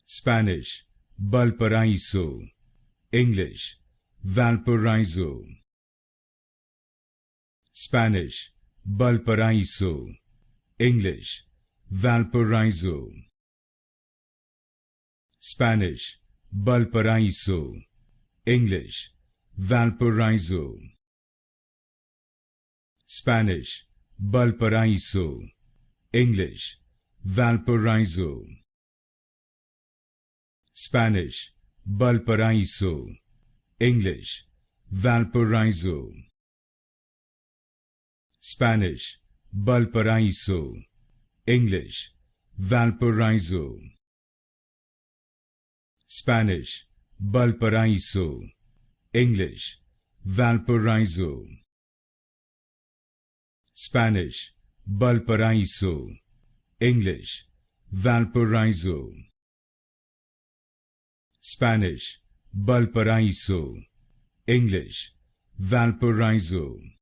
Spanish, Valparaiso. English, Valparaiso. Spanish, Valparaiso. English, Valparaiso. Spanish, Valparaiso. English, Valparaiso. Spanish, Valparaiso. English, Valparaiso. Spanish, Valparaiso. English, Valparaiso. Spanish, Valparaiso. English, Valparaiso. Spanish, Valparaiso. English, Valparaiso. Spanish, Valparaiso. English, Valparaiso. Spanish, Valparaiso. English, Valparaiso.